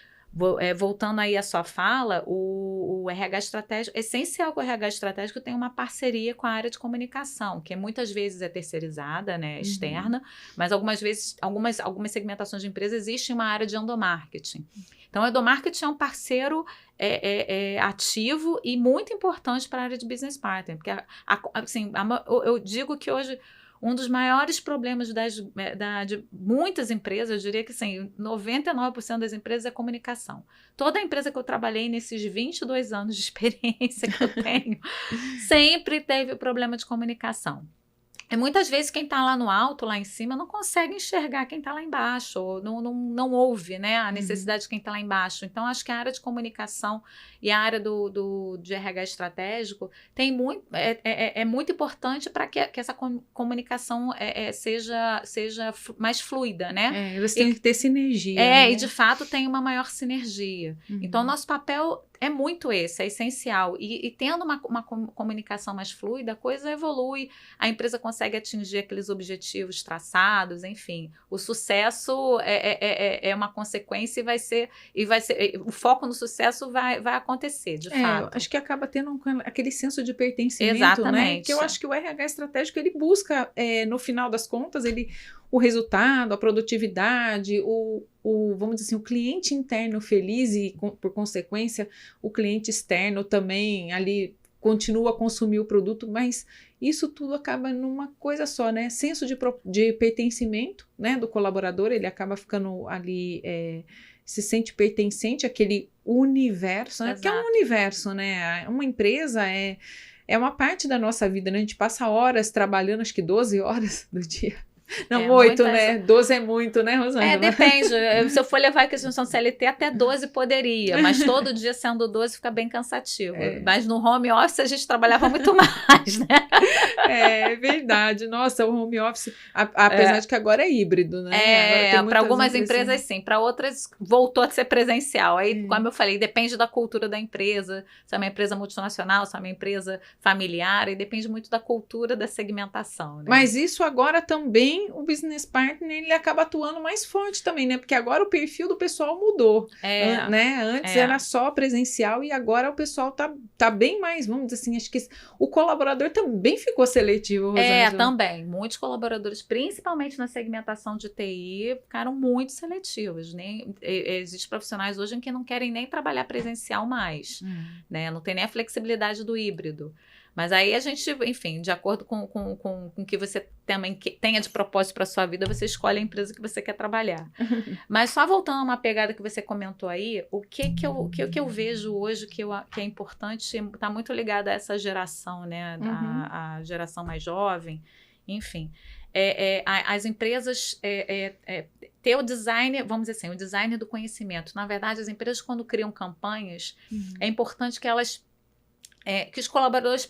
S2: voltando aí à sua fala, o RH estratégico, é essencial que o RH estratégico tenha uma parceria com a área de comunicação, que muitas vezes é terceirizada, né, externa, mas algumas vezes, algumas segmentações de empresa, existe uma área de endomarketing. Então, o endomarketing é um parceiro ativo e muito importante para a área de business partner, porque assim, eu digo que hoje um dos maiores problemas de muitas empresas, eu diria que assim, 99% das empresas é comunicação. Toda empresa que eu trabalhei nesses 22 anos de experiência que eu tenho, sempre teve problema de comunicação. E muitas vezes quem está lá no alto, lá em cima, não consegue enxergar quem está lá embaixo, ou não ouve, né, a necessidade de quem está lá embaixo. Então, acho que a área de comunicação e a área de RH estratégico é muito importante para que essa comunicação seja mais fluida, né?
S1: Eles têm que ter sinergia. Né?
S2: E de fato tem uma maior sinergia. Então, nosso papel é muito esse, é essencial. E tendo uma comunicação mais fluida, a coisa evolui, a empresa consegue atingir aqueles objetivos traçados, enfim. O sucesso é uma consequência e vai ser o foco no sucesso vai acontecer, de fato.
S1: Acho que acaba tendo aquele senso de pertencimento,
S2: exatamente,
S1: né? Que eu acho que o RH estratégico, ele busca, no final das contas, o resultado, a produtividade, vamos dizer assim, o cliente interno feliz e, por consequência, o cliente externo também ali continua a consumir o produto, mas isso tudo acaba numa coisa só, né? Senso de pertencimento, né, do colaborador, ele acaba ficando ali, se sente pertencente àquele universo, né? Porque é um universo, né? Uma empresa é uma parte da nossa vida, né? A gente passa horas trabalhando, acho que 12 horas do dia. Não, 8, né? 12 é muito, né, Rosângela?
S2: Depende. Se eu for levar a questão CLT, até 12 poderia, mas todo dia sendo 12 fica bem cansativo. Mas no home office a gente trabalhava muito mais, né?
S1: É verdade. Nossa, o home office, apesar de que agora é híbrido, né?
S2: Para algumas empresas sim, para outras voltou a ser presencial. Aí, como eu falei, depende da cultura da empresa, se é uma empresa multinacional, se é uma empresa familiar, e depende muito da cultura da segmentação, né?
S1: Mas isso agora também o business partner, ele acaba atuando mais forte também, né? Porque agora o perfil do pessoal mudou, né? Antes era só presencial e agora o pessoal tá bem mais, vamos dizer assim, acho que o colaborador também ficou seletivo, Rosângela.
S2: Também. Muitos colaboradores, principalmente na segmentação de TI, ficaram muito seletivos, né? Existem profissionais hoje em que não querem nem trabalhar presencial mais, né? Não tem nem a flexibilidade do híbrido. Mas aí a gente, enfim, de acordo com o que você também tenha de propósito para sua vida, você escolhe a empresa que você quer trabalhar. Mas só voltando a uma pegada que você comentou aí, o que eu vejo hoje que é importante, está muito ligado a essa geração, né? A geração mais jovem, enfim. As empresas ter o design, vamos dizer assim, o design do conhecimento. Na verdade, as empresas, quando criam campanhas, é importante que que os colaboradores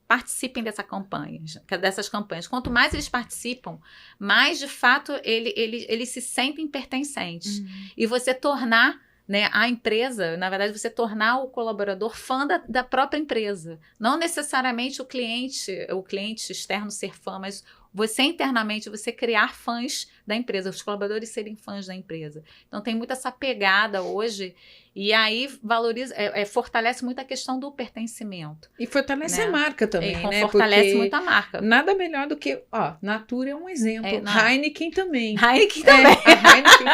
S2: participem dessas campanhas. Quanto mais eles participam, mais, de fato, eles se sentem pertencentes. E você tornar, né, a empresa, na verdade, você tornar o colaborador fã da própria empresa. Não necessariamente o cliente externo ser fã, mas você internamente, você criar fãs da empresa, os colaboradores serem fãs da empresa. Então, tem muito essa pegada hoje, e aí valoriza, fortalece muito a questão do pertencimento.
S1: E fortalece, né, a marca também, né?
S2: Fortalece muito a marca.
S1: Nada melhor do que, Natura é um exemplo, Heineken também.
S2: Heineken também.
S1: A Heineken,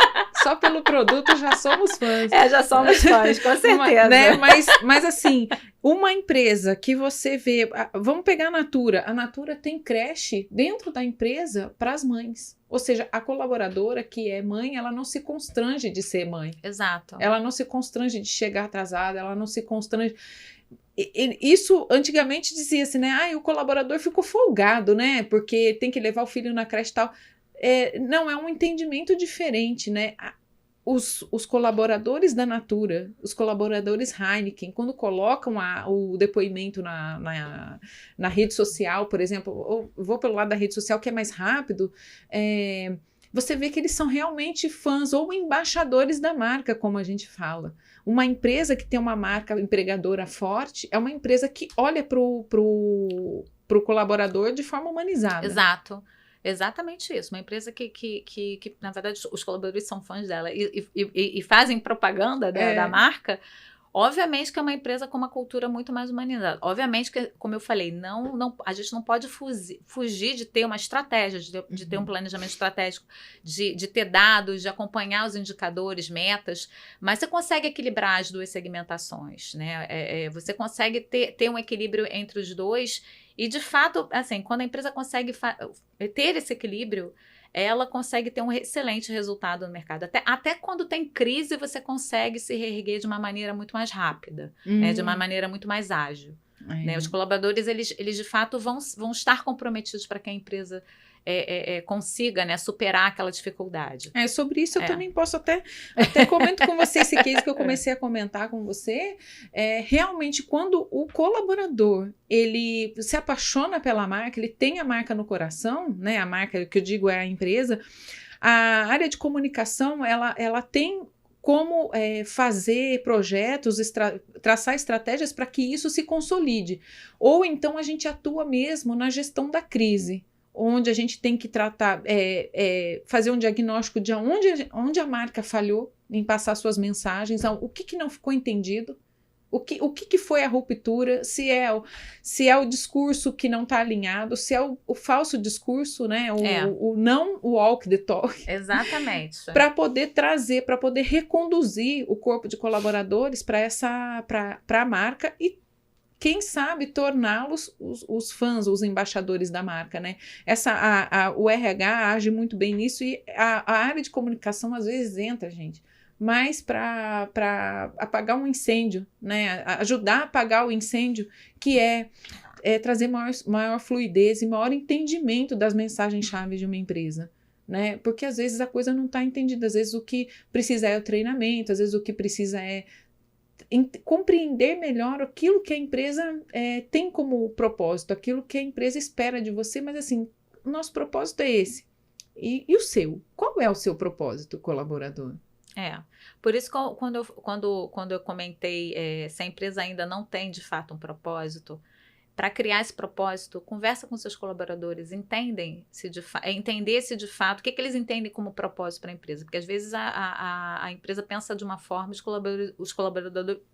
S1: só pelo produto já somos fãs.
S2: Já somos fãs, com certeza.
S1: Né? Mas assim, uma empresa que você vê, vamos pegar a Natura tem creche dentro da empresa para as mães. Ou seja, a colaboradora que é mãe, ela não se constrange de ser mãe.
S2: Exato.
S1: Ela não se constrange de chegar atrasada, ela não se constrange... Isso antigamente dizia-se, né? O colaborador ficou folgado, né? Porque tem que levar o filho na creche e tal. Não, é um entendimento diferente, né? Os colaboradores da Natura, os colaboradores Heineken, quando colocam o depoimento na rede social, por exemplo, eu vou pelo lado da rede social que é mais rápido, você vê que eles são realmente fãs ou embaixadores da marca, como a gente fala. Uma empresa que tem uma marca empregadora forte é uma empresa que olha pro colaborador de forma humanizada.
S2: Exato. Exatamente isso. Uma empresa que na verdade, os colaboradores são fãs dela e fazem propaganda da marca. Obviamente que é uma empresa com uma cultura muito mais humanizada. Obviamente que, como eu falei, a gente não pode fugir de ter uma estratégia, de ter um planejamento estratégico, de ter dados, de acompanhar os indicadores, metas, mas você consegue equilibrar as duas segmentações, né? Você consegue ter um equilíbrio entre os dois e, de fato, assim, quando a empresa consegue ter esse equilíbrio, ela consegue ter um excelente resultado no mercado. Até quando tem crise, você consegue se reerguer de uma maneira muito mais rápida, né? De uma maneira muito mais ágil. Né? Os colaboradores, eles de fato vão estar comprometidos para que a empresa consiga, né, superar aquela dificuldade.
S1: Sobre isso eu também posso até comento com você esse case que eu comecei a comentar com você. Realmente, quando o colaborador ele se apaixona pela marca, ele tem a marca no coração, né, a marca que eu digo é a empresa, a área de comunicação ela tem como fazer projetos, traçar estratégias para que isso se consolide. Ou então a gente atua mesmo na gestão da crise, onde a gente tem que tratar, fazer um diagnóstico de onde a marca falhou em passar suas mensagens, o que não ficou entendido, o que foi a ruptura, se é o discurso que não está alinhado, se é o falso discurso, né? O não walk the talk.
S2: Exatamente.
S1: Para poder trazer, para poder reconduzir o corpo de colaboradores para a marca e quem sabe torná-los os fãs, os embaixadores da marca, né? O RH age muito bem nisso e a área de comunicação às vezes entra, gente, mas para apagar um incêndio, né? Ajudar a apagar o incêndio, que é trazer maior fluidez e maior entendimento das mensagens-chave de uma empresa. Né? Porque às vezes a coisa não está entendida, às vezes o que precisa é o treinamento, às vezes o que precisa é compreender melhor aquilo que a empresa tem como propósito, aquilo que a empresa espera de você, mas assim, o nosso propósito é esse. E o seu? Qual é o seu propósito, colaborador?
S2: Por isso quando eu comentei se a empresa ainda não tem de fato um propósito, para criar esse propósito, conversa com seus colaboradores, entender se de fato, o que eles entendem como propósito para a empresa, porque às vezes a empresa pensa de uma forma, os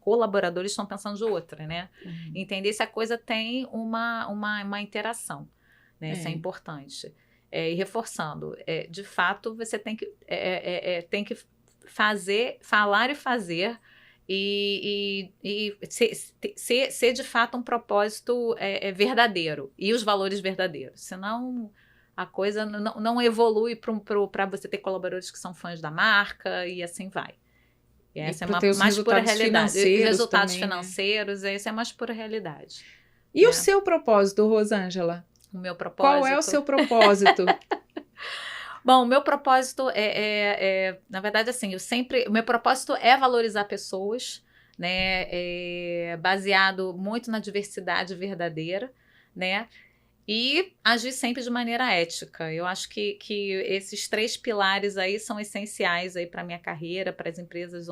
S2: colaboradores estão pensando de outra, né? Entender se a coisa tem uma interação, né? Isso é importante. E reforçando, de fato, você tem que falar e fazer e ser de fato um propósito verdadeiro e os valores verdadeiros. Senão a coisa não evolui para você ter colaboradores que são fãs da marca e assim vai. E essa é uma mais pura realidade. E resultados
S1: também,
S2: financeiros, né? Essa é a mais pura realidade.
S1: E o seu propósito, Rosângela?
S2: O meu propósito.
S1: Qual é o seu propósito?
S2: Bom, o meu propósito na verdade, assim, o meu propósito é valorizar pessoas, né, baseado muito na diversidade verdadeira, né, e agir sempre de maneira ética. Eu acho que esses 3 pilares aí são essenciais aí para a minha carreira, para as empresas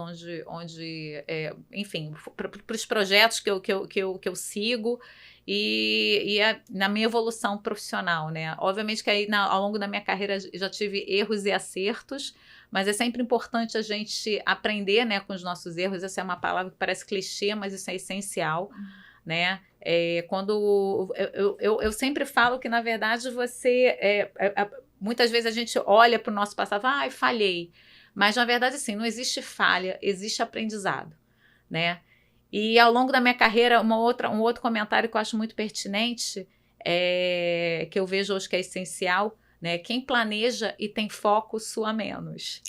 S2: enfim, para os projetos que eu sigo, e na minha evolução profissional, né? Obviamente que aí ao longo da minha carreira já tive erros e acertos, mas é sempre importante a gente aprender, né, com os nossos erros. Essa é uma palavra que parece clichê, mas isso é essencial, né? Quando eu sempre falo que, na verdade, muitas vezes a gente olha para o nosso passado e fala, falhei. Mas, na verdade, assim, não existe falha, existe aprendizado, né? E ao longo da minha carreira, um outro comentário que eu acho muito pertinente, que eu vejo hoje que é essencial, né? Quem planeja e tem foco sua menos.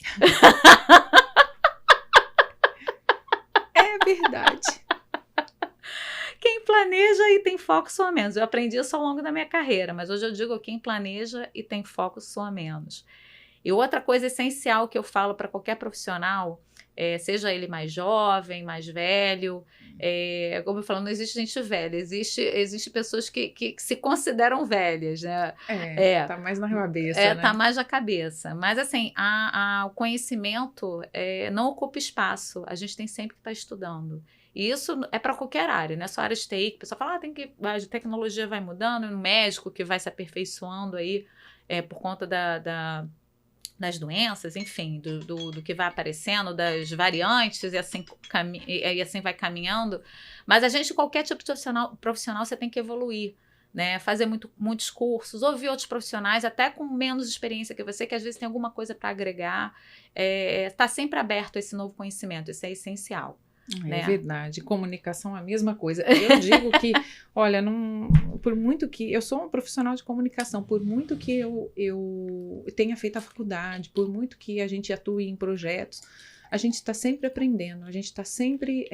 S1: É verdade.
S2: Quem planeja e tem foco sua menos. Eu aprendi isso ao longo da minha carreira, mas hoje eu digo quem planeja e tem foco sua menos. E outra coisa essencial que eu falo para qualquer profissional, seja ele mais jovem, mais velho, como eu falo, não existe gente velha, existe pessoas que se consideram velhas, né?
S1: Tá mais na cabeça, né?
S2: Tá mais na cabeça. Mas assim, o conhecimento não ocupa espaço, a gente tem sempre que estar estudando. E isso é para qualquer área, não é só área de TI, que o pessoal fala, a tecnologia vai mudando, o médico que vai se aperfeiçoando aí por conta das doenças, enfim, do que vai aparecendo, das variantes, e assim vai caminhando. Mas a gente, qualquer tipo de profissional, você tem que evoluir, né? Fazer muitos cursos, ouvir outros profissionais, até com menos experiência que você, que às vezes tem alguma coisa para agregar. Tá sempre aberto a esse novo conhecimento, isso é essencial.
S1: É verdade, comunicação é a mesma coisa. Eu digo que, olha, por muito que eu sou um profissional de comunicação, por muito que eu tenha feito a faculdade, por muito que a gente atue em projetos, a gente está sempre aprendendo, a gente está sempre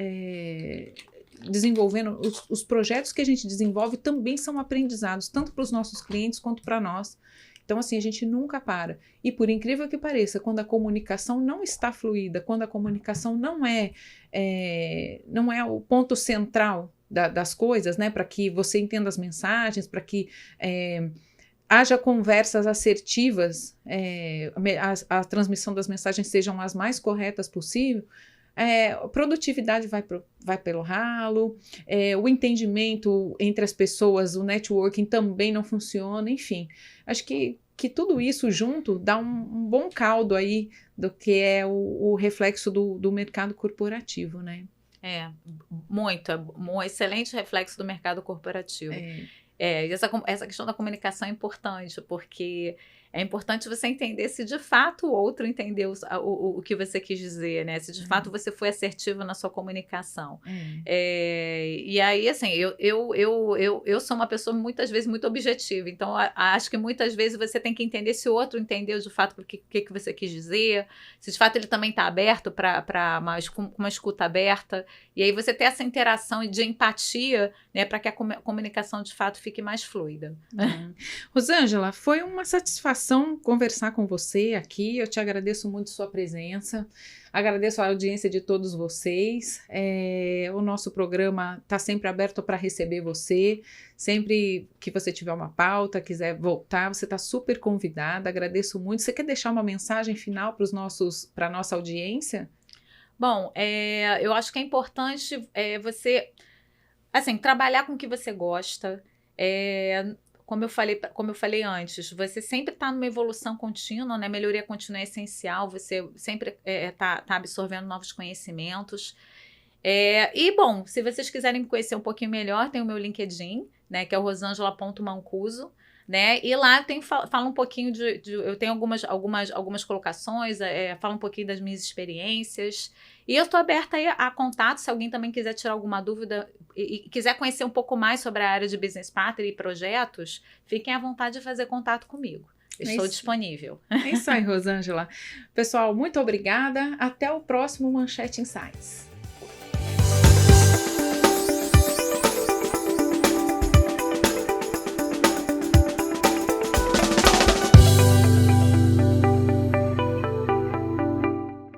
S1: desenvolvendo. Os projetos que a gente desenvolve também são aprendizados, tanto para os nossos clientes quanto para nós. Então, assim, a gente nunca para. E por incrível que pareça, quando a comunicação não está fluida, quando a comunicação não é o ponto central das coisas, né? Para que você entenda as mensagens, para que haja conversas assertivas, a transmissão das mensagens sejam as mais corretas possível, a produtividade vai pelo ralo, o entendimento entre as pessoas, o networking também não funciona, enfim. Acho que tudo isso junto dá um bom caldo aí do que é o reflexo do mercado corporativo, né?
S2: Muito, um excelente reflexo do mercado corporativo. E essa questão da comunicação é importante, porque é importante você entender se de fato o outro entendeu o que você quis dizer, né? Se de fato você foi assertivo na sua comunicação. E aí, assim, eu sou uma pessoa muitas vezes muito objetiva, então acho que muitas vezes você tem que entender se o outro entendeu de fato o que você quis dizer, se de fato ele também está aberto para uma escuta aberta, e aí você ter essa interação de empatia, né, para que a comunicação de fato fique mais fluida.
S1: Rosângela, foi uma satisfação conversar com você aqui. Eu te agradeço muito sua presença, agradeço a audiência de todos vocês. O nosso programa está sempre aberto para receber você. Sempre que você tiver uma pauta, quiser voltar, você está super convidada. Agradeço muito. Você quer deixar uma mensagem final para a nossa audiência?
S2: Bom, eu acho que é importante você, assim, trabalhar com o que você gosta. Como eu falei antes, você sempre está numa evolução contínua, né? Melhoria contínua é essencial, você sempre tá absorvendo novos conhecimentos. E, bom, se vocês quiserem me conhecer um pouquinho melhor, tem o meu LinkedIn, né? Que é o rosangela.mancuso. né? E lá eu falo um pouquinho eu tenho algumas colocações, falo um pouquinho das minhas experiências. E eu estou aberta aí a contato, se alguém também quiser tirar alguma dúvida e quiser conhecer um pouco mais sobre a área de Business Partner e projetos, fiquem à vontade de fazer contato comigo. Estou disponível.
S1: É isso aí, Rosângela. Pessoal, muito obrigada. Até o próximo Manchete Insights.